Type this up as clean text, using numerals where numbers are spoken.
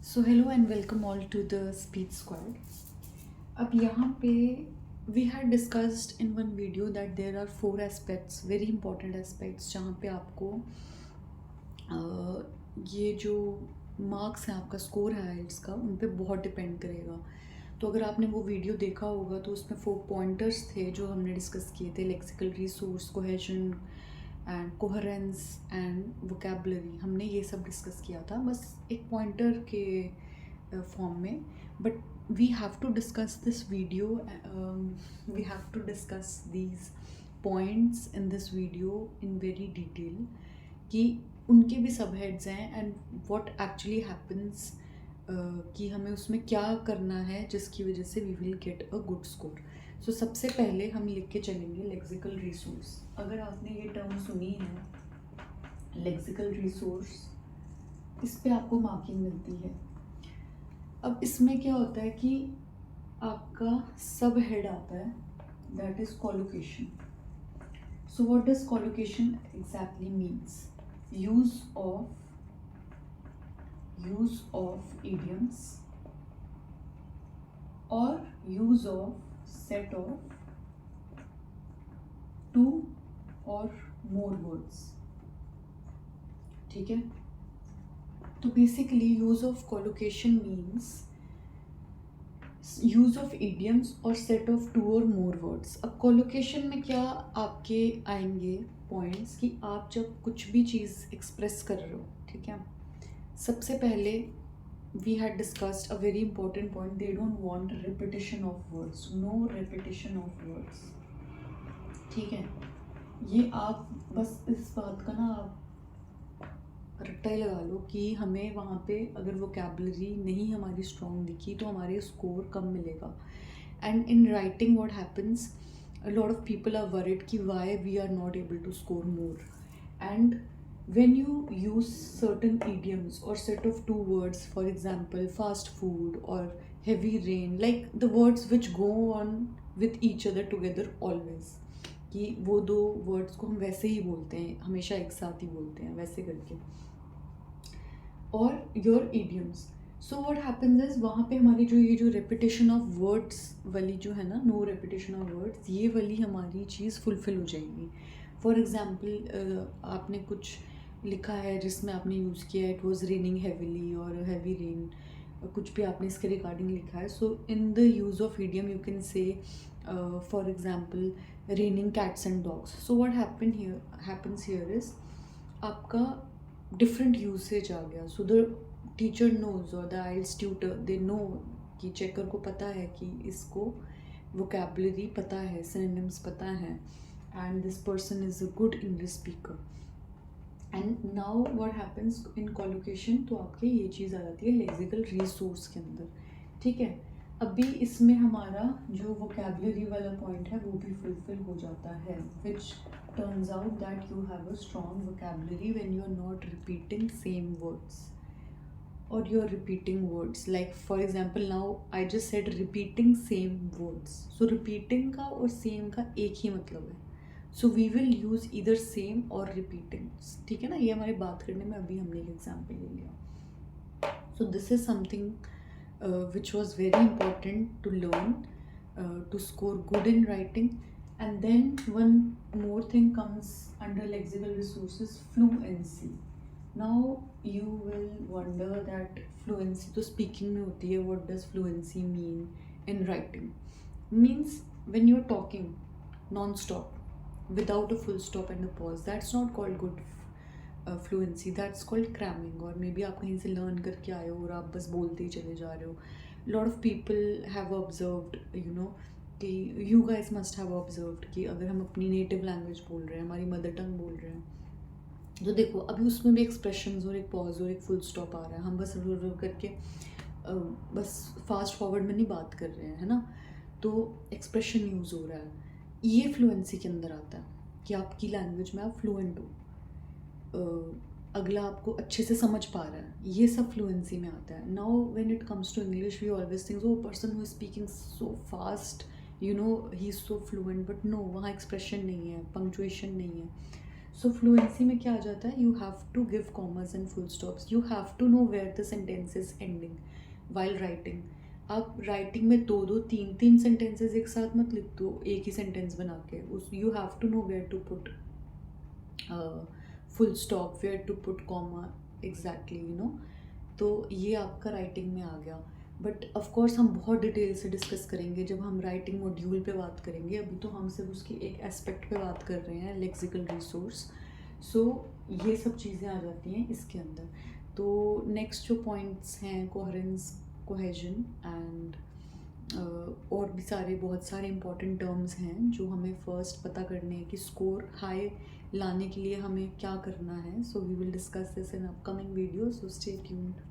So hello and welcome all to the speech squad. अब यहाँ पे we had discussed in one video that there are 4 aspects, very important aspects, जहाँ पे आपको ये जो मार्क्स हैं, आपका स्कोर है आइल्स का, उन पे बहुत डिपेंड करेगा। तो अगर आपने वो वीडियो देखा होगा तो उसमें 4 पॉइंटर्स थे जो हमने डिस्कस किए थे: lexical resource, cohesion and coherence and vocabulary. हमने ये सब डिस्कस किया था बस एक पॉइंटर के फॉर्म में। But we have to discuss this video, we have to discuss these points in this video in very detail, कि उनके भी सब हेड्स हैं एंड व्हाट एक्चुअली हैपन्स, कि हमें उसमें क्या करना है जिसकी वजह से we will get a good score. So सबसे पहले हम लिख के चलेंगे लेक्सिकल रिसोर्स। अगर आपने ये टर्म सुनी है लेक्सिकल रिसोर्स, इस पे आपको मार्किंग मिलती है। अब इसमें क्या होता है कि आपका सब हेड आता है, that is collocation. So what does collocation exactly means? use of idioms or use of set of 2 or more words। ठीक है, तो basically use of collocation means use of idioms और सेट ऑफ 2 और more words. अब collocation में क्या आपके आएंगे पॉइंट्स कि आप जब कुछ भी चीज़ एक्सप्रेस कर रहे हो, ठीक है, सबसे पहले we had discussed a very important point, they don't want repetition of words, no repetition of words. ठीक है, ये आप बस इस बात का ना आप रट्टा ही लगा लो कि हमें वहाँ पे अगर वोकैबुलरी नहीं हमारी स्ट्रॉन्ग दिखी तो हमारे स्कोर कम मिलेगा। And in writing what happens, a lot of people are worried कि why we are not able to score more. And when you use certain idioms or set of 2 words, for example fast food or heavy rain, like the words which go on with each other together always, कि वो 2 words को हम वैसे ही बोलते हैं, हमेशा एक साथ ही बोलते हैं वैसे करके, और your idioms। So what happens is वहाँ पे हमारी जो ये जो रेपिटेशन ऑफ वर्ड्स वाली जो है ना, नो रेपिटेशन ऑफ वर्ड्स, ये वाली हमारी चीज़ फुलफिल हो जाएगी। फॉर एग्जाम्पल आपने कुछ लिखा है जिसमें आपने यूज़ किया है इट वॉज रेनिंग हैविली और हैवी रेन, कुछ भी आपने इसके रिगार्डिंग लिखा है। So in the use of idiom you can say for example raining cats and dogs. So what happens here is आपका डिफरेंट यूसेज आ गया। सो द टीचर नोज और the IELTS tutor they know कि checker को पता है कि इसको वोकैबुलरी पता है, सिनोनिम्स पता है, and this person is a good English speaker. And now what happens in collocation, तो आपके ये चीज़ आ जाती है लेक्सिकल रिसोर्स के अंदर। ठीक है, अभी इसमें हमारा जो वोकैबुलरी वाला पॉइंट है वो भी फुलफिल हो जाता है, विच turns out that you have a strong vocabulary when you are not repeating same words or you are repeating words, like for example now I just said repeating same words, so repeating का और same का एक ही मतलब है, so we will use either same or repeating। ठीक है ना, ये हमारे बात करने में अभी हमने एक एग्जाम्पल ले लिया। so this is something which was very important to learn to score good in writing। And then one more thing comes under lexical resources, fluency। Now you will wonder that fluency तो speaking में होती है, what does fluency mean in writing? Means when you are talking non-stop without a full stop and a pause, that's not called good fluency, that's called cramming। और may be आप कहीं से learn करके आए हो और आप बस बोलते ही चले जा रहे हो। Lot of people have observed, you know, कि you guys must have observed कि अगर हम अपनी नेटिव लैंग्वेज बोल रहे हैं, हमारी मदर टंग बोल रहे हैं, तो देखो अभी उसमें भी एक्सप्रेशंस और एक पॉज और एक फुल स्टॉप आ रहा है, हम बस रो करके बस फास्ट फॉरवर्ड में नहीं बात कर रहे हैं, है ना, तो एक्सप्रेशन यूज़ हो रहा है। ये फ्लुएंसी के अंदर आता है कि आपकी लैंग्वेज में आप फ्लुएंट हो, अगला आपको अच्छे से समझ पा रहा है, ये सब फ्लुएंसी में आता है। Now when it comes to English we always think oh person who is speaking so fast, you know, he is so fluent, but no, वहाँ एक्सप्रेशन नहीं है, पंक्चुएशन नहीं है। सो फ्लुएंसी में क्या आ जाता है, you have to give commas and full stops, you have to know where the sentence is ending while writing. आप राइटिंग में दो दो तीन तीन सेंटेंसेस एक साथ मत लिख दो एक ही सेंटेंस बना के, उस you have to know where to put full stop, where to put comma, exactly you know. तो ये आपका राइटिंग में आ गया। बट ऑफ कोर्स हम बहुत डिटेल से डिस्कस करेंगे जब हम राइटिंग मॉड्यूल पे बात करेंगे, अभी तो हम सिर्फ उसकी एक एस्पेक्ट पे बात कर रहे हैं, लेक्सिकल रिसोर्स। सो ये सब चीज़ें आ जाती हैं इसके अंदर। तो नेक्स्ट जो पॉइंट्स हैं, कोहेरेंस, कोहेजन एंड और भी सारे बहुत सारे इंपॉर्टेंट टर्म्स हैं जो हमें फर्स्ट पता करने हैं कि स्कोर हाई लाने के लिए हमें क्या करना है। So we will discuss this in upcoming video, so stay tuned.